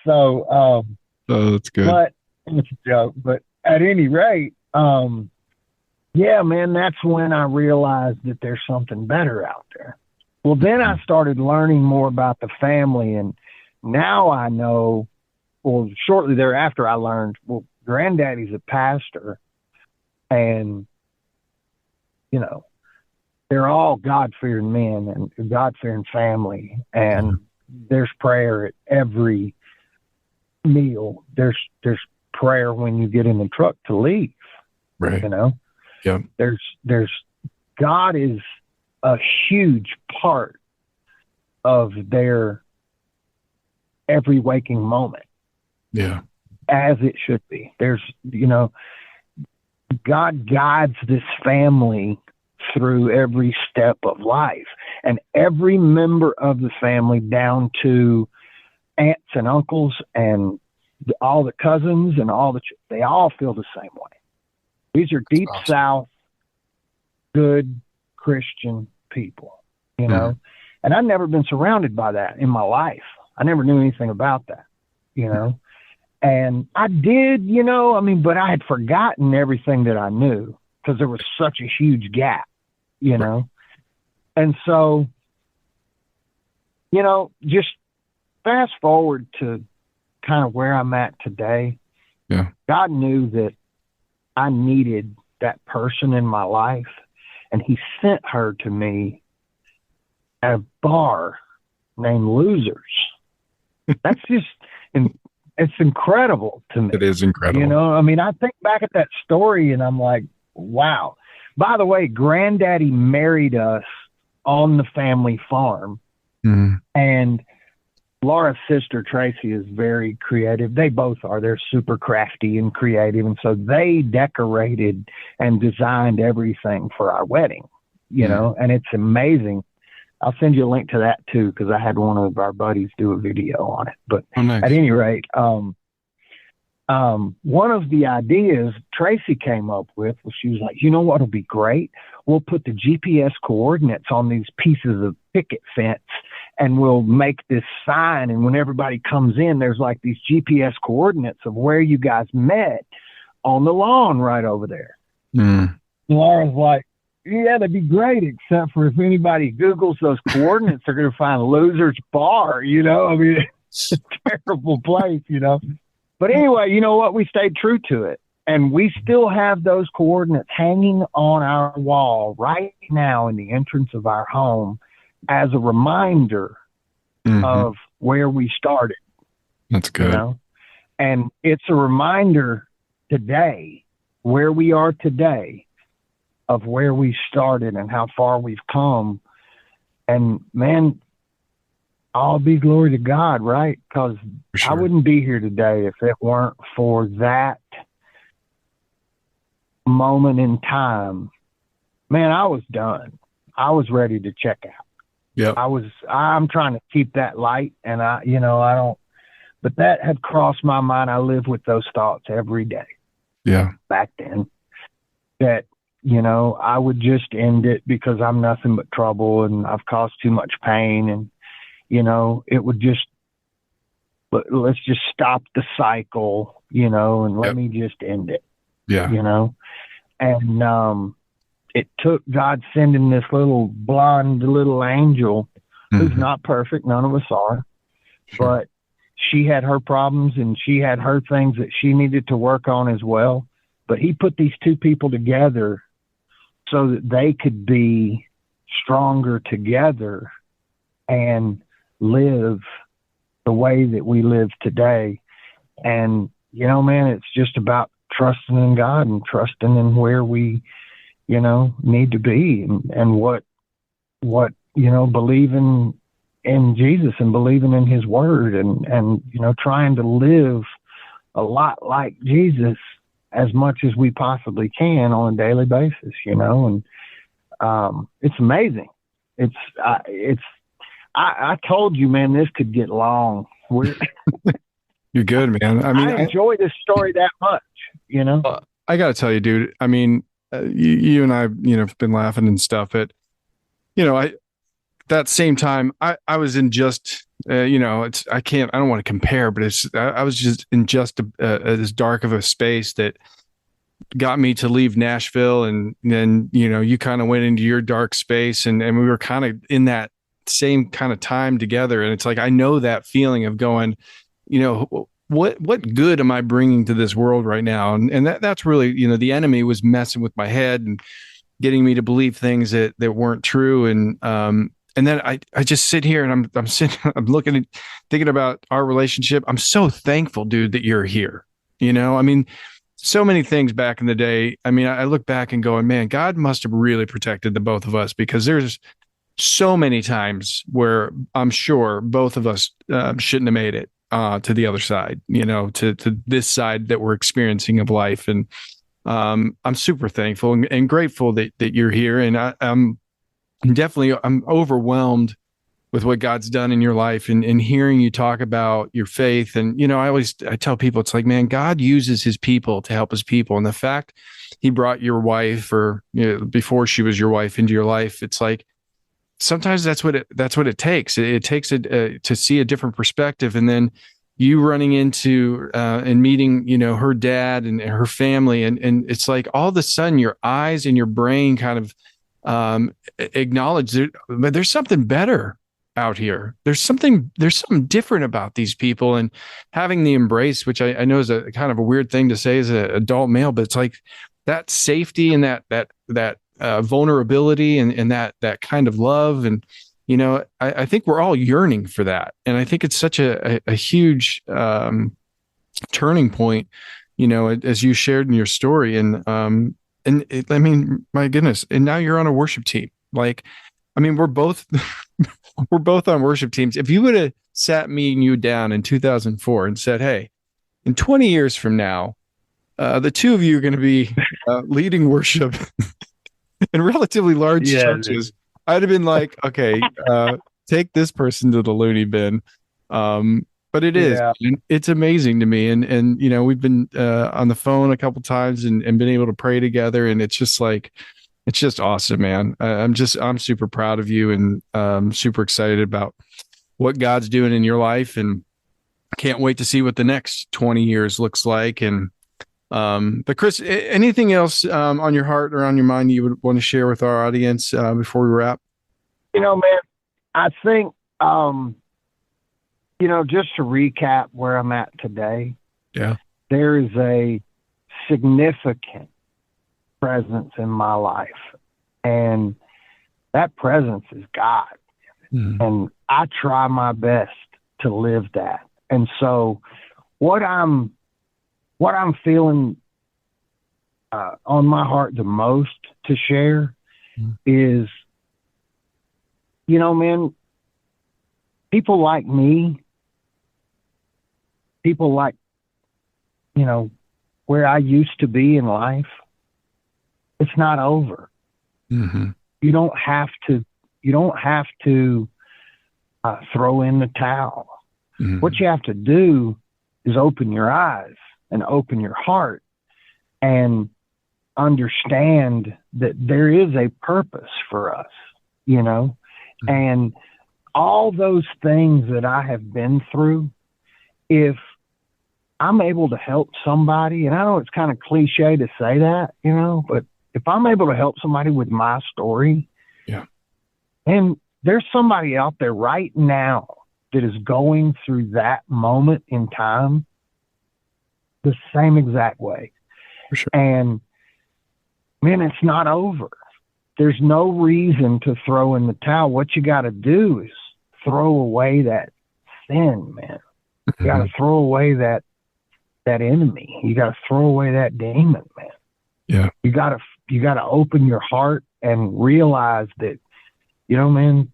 So, oh, that's good. But it's a joke. But at any rate, yeah, man, that's when I realized that there's something better out there. Well, then I started learning more about the family, and now I know, well, shortly thereafter I learned, well, Granddaddy's a pastor, and, you know, they're all God-fearing men and God-fearing family, and there's prayer at every meal. There's prayer when you get in the truck to leave, right? You know, yeah. There's God is a huge part of their every waking moment. Yeah, as it should be. There's, you know, God guides this family through every step of life, and every member of the family, down to aunts and uncles and all the cousins and they all feel the same way. These are deep South, good Christian people, you know, and I've never been surrounded by that in my life. I never knew anything about that, you know, and I did, you know, I mean, but I had forgotten everything that I knew because there was such a huge gap, you know, and so, you know, just fast forward to kind of where I'm at today. Yeah. God knew that I needed that person in my life, and he sent her to me at a bar named Losers. That's just, it's incredible to me. It is incredible. You know, I mean, I think back at that story and I'm like, wow. By the way, Granddaddy married us on the family farm. And Laura's sister, Tracy, is very creative. They both are. They're super crafty and creative. And so they decorated and designed everything for our wedding, you know, and it's amazing. I'll send you a link to that too, because I had one of our buddies do a video on it. But nice. At any rate, one of the ideas Tracy came up with was, she was like, you know what'll be great? We'll put the GPS coordinates on these pieces of picket fence, and we'll make this sign. And when everybody comes in, there's like these GPS coordinates of where you guys met on the lawn right over there. Laura's like, yeah, that'd be great, except for if anybody Googles those coordinates, they're going to find Losers Bar, you know? I mean, it's a terrible place, you know? But anyway, you know what? We stayed true to it. And we still have those coordinates hanging on our wall right now in the entrance of our home as a reminder of where we started. That's good. You know? And it's a reminder today, where we are today, of where we started and how far we've come. And man, all be glory to God, right? Because I wouldn't be here today if it weren't for that moment in time. Man, I was done. I was ready to check out. Yeah. I'm trying to keep that light, and I don't, but that had crossed my mind. I live with those thoughts every day. Yeah. Back then, that, you know, I would just end it because I'm nothing but trouble and I've caused too much pain. And, you know, it would just, let's just stop the cycle, you know, and let me just end it. Yeah. You know, and it took God sending this little blonde little angel who's not perfect. None of us are. But she had her problems and she had her things that she needed to work on as well. But he put these two people together so that they could be stronger together and live the way that we live today. And, you know, man, it's just about trusting in God and trusting in where we, you know, need to be, and what, you know, believing in Jesus and believing in his word, and, you know, trying to live a lot like Jesus as much as we possibly can on a daily basis, you know. And it's amazing. I told you, man, this could get long. You're good, man. I mean, I enjoy this story that much, you know? I got to tell you, dude, I mean, you and I, have been laughing and stuff, but, that same time, I was in just, I don't want to compare, but I was just in just as dark of a space that got me to leave Nashville. And then, you kind of went into your dark space, and we were kind of in that same kind of time together. And it's like, I know that feeling of going, what good am I bringing to this world right now? And that's really, the enemy was messing with my head and getting me to believe things that weren't true. And then I just sit here and I'm sitting, I'm thinking about our relationship. I'm so thankful, dude, that you're here. I mean, so many things back in the day. I mean, I look back and going, man, God must have really protected the both of us, because there's so many times where I'm sure both of us shouldn't have made it to the other side, to this side that we're experiencing of life. And I'm super thankful and grateful that you're here. And I'm overwhelmed with what God's done in your life, and hearing you talk about your faith. And, I tell people, it's like, man, God uses his people to help his people. And the fact he brought your wife, or, before she was your wife, into your life, it's like, sometimes that's what it takes. It takes to see a different perspective. And then you running into and meeting, her dad and her family. And it's like, all of a sudden your eyes and your brain kind of acknowledge that there's something better out here. There's something different about these people, and having the embrace, which I know is a kind of a weird thing to say as an adult male, but it's like that safety and that vulnerability and that kind of love. And, I think we're all yearning for that. And I think it's such a huge turning point, as you shared in your story. I mean, my goodness. And now you're on a worship team. Like, I mean, we're both on worship teams. If you would have sat me and you down in 2004 and said, hey, in 20 years from now, the two of you are going to be leading worship in relatively large churches, I'd have been like, okay, take this person to the loony bin. But it is, it's amazing to me. And, we've been on the phone a couple times and been able to pray together. And it's just like, it's just awesome, man. I'm super proud of you, and super excited about what God's doing in your life, and can't wait to see what the next 20 years looks like. And, but Chris, anything else on your heart or on your mind you would want to share with our audience before we wrap? Man, I think, just to recap where I'm at today, there is a significant presence in my life, and that presence is God. And I try my best to live that. And so what I'm feeling on my heart the most to share is, man, people like me, people like, where I used to be in life, it's not over. You don't have to throw in the towel. What you have to do is open your eyes and open your heart and understand that there is a purpose for us, and all those things that I have been through, if I'm able to help somebody, and I know it's kind of cliche to say that, but if I'm able to help somebody with my story, and there's somebody out there right now that is going through that moment in time the same exact way. For sure. And man, it's not over. There's no reason to throw in the towel. What you got to do is throw away that sin, man. You got to throw away that enemy. You got to throw away that demon, man. Yeah. You got to open your heart and realize that, man,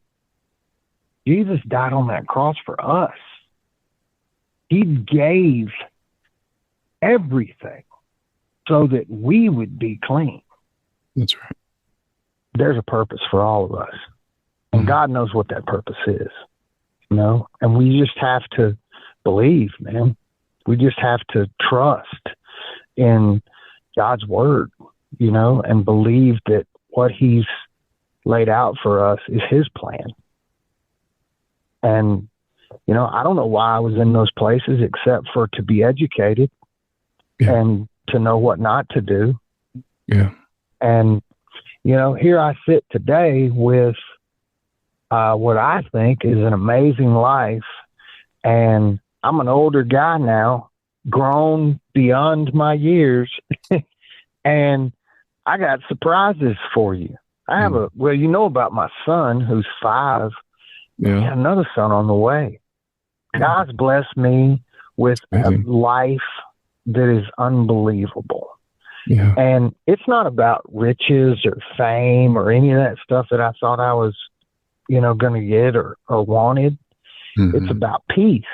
Jesus died on that cross for us. He gave everything so that we would be clean. That's right. there's a purpose for all of us. And God knows what that purpose is, you know? And we just have to believe, man. We just have to trust in God's word, you know, and believe that what he's laid out for us is his plan. And, you know, I don't know why I was in those places except for to be educated and to know what not to do. Yeah. And, you know, here I sit today with what I think is an amazing life. And I'm an older guy now, grown beyond my years. And I got surprises for you. I have well, you know about my son who's 5. Yeah. I got another son on the way. God's blessed me with a life that is unbelievable. Yeah. And it's not about riches or fame or any of that stuff that I thought I was, you know, going to get or wanted. It's about peace.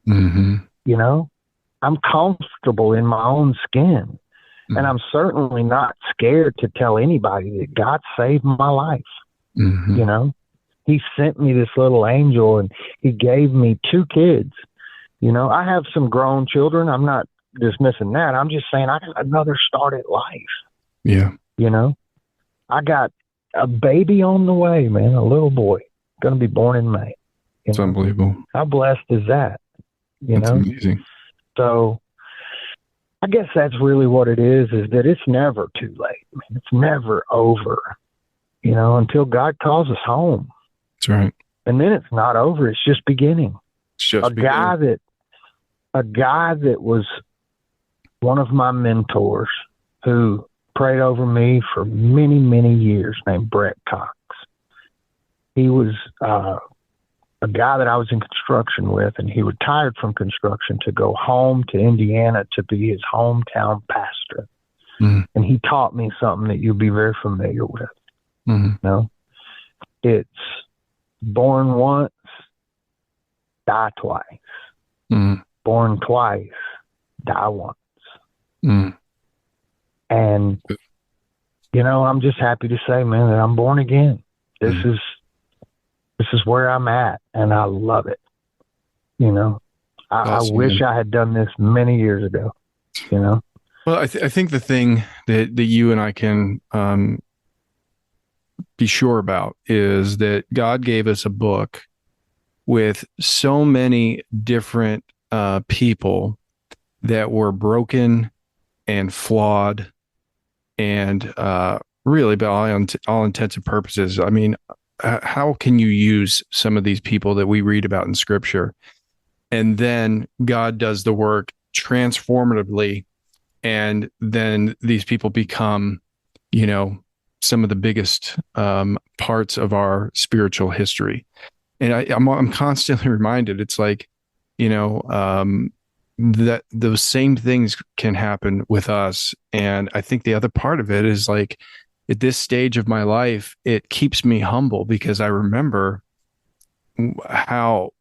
You know, I'm comfortable in my own skin. And I'm certainly not scared to tell anybody that God saved my life. You know, he sent me this little angel and he gave me 2 kids. You know, I have some grown children. I'm not dismissing that. I'm just saying I got another start at life. Yeah. You know, I got a baby on the way, man, a little boy going to be born in May. It's unbelievable. How blessed is that? That's amazing. So I guess that's really what it is that it's never too late. I mean, it's never over, you know, until God calls us home. That's right. And then it's not over. It's just beginning. It's just a guy that was one of my mentors who prayed over me for many, many years, named Brett Cox. He was a guy that I was in construction with, and he retired from construction to go home to Indiana to be his hometown pastor. And he taught me something that you'll be very familiar with. You know, it's born once, die twice. Born twice, die once. And, you know, I'm just happy to say, man, that I'm born again. This is where I'm at, and I love it. You know, I wish I had done this many years ago, you know? Well, I think the thing that you and I can be sure about is that God gave us a book with so many different people that were broken and flawed and really, by all intents and purposes, I mean, how can you use some of these people that we read about in Scripture, and then God does the work transformatively, and then these people become, you know, some of the biggest parts of our spiritual history. And I'm constantly reminded, it's like, you know, that those same things can happen with us. And I think the other part of it is like, at this stage of my life, it keeps me humble because I remember how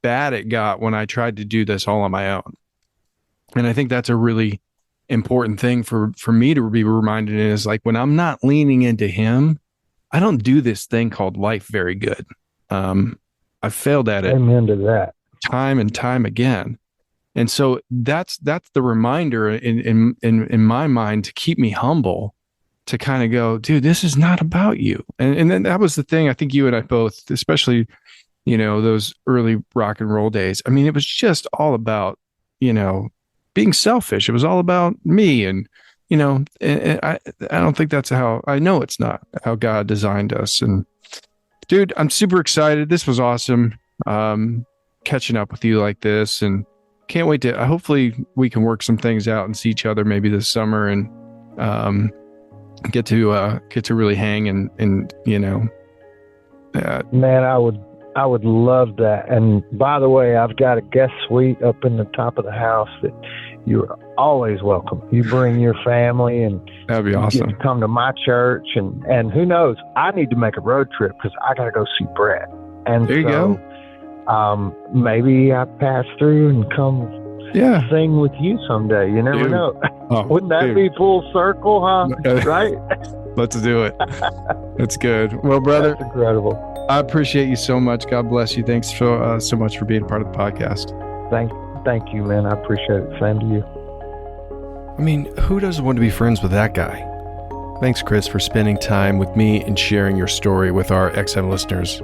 bad it got when I tried to do this all on my own. And I think that's a really important thing for me to be reminded is like, when I'm not leaning into him, I don't do this thing called life very good. I failed at it. Amen to that. Time and time again. And so that's the reminder in my mind to keep me humble, to kind of go, dude, this is not about you. And then that was the thing. I think you and I both, especially, you know, those early rock and roll days. I mean, it was just all about, you know, being selfish. It was all about me. And, you know, and I don't think that's how, I know it's not how God designed us. And dude, I'm super excited. This was awesome. Catching up with you like this, and can't wait to, hopefully we can work some things out and see each other maybe this summer, and, get to really hang and you know, man, I would love that. And by the way, I've got a guest suite up in the top of the house that you're always welcome. You bring your family, and that'd be awesome. Get to come to my church, and who knows, I need to make a road trip because I got to go see Brett. And there you go. Maybe I pass through and come sing with you someday. You never know. Oh, Wouldn't that be full circle, huh? Right? Let's do it. That's good. Well, brother, That's incredible. I appreciate you so much. God bless you. Thanks so much for being a part of the podcast. Thank you, man. I appreciate it. Same to you. I mean, who doesn't want to be friends with that guy? Thanks, Chris, for spending time with me and sharing your story with our XM listeners.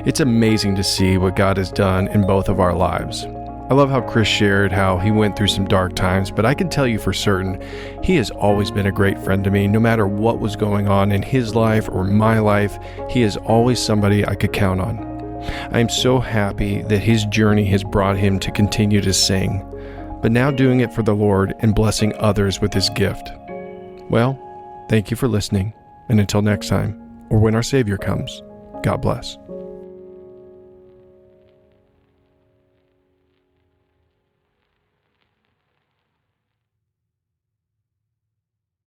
It's amazing to see what God has done in both of our lives. I love how Chris shared how he went through some dark times, but I can tell you for certain, he has always been a great friend to me. No matter what was going on in his life or my life, he is always somebody I could count on. I am so happy that his journey has brought him to continue to sing, but now doing it for the Lord and blessing others with his gift. Well, thank you for listening, and until next time, or when our Savior comes, God bless.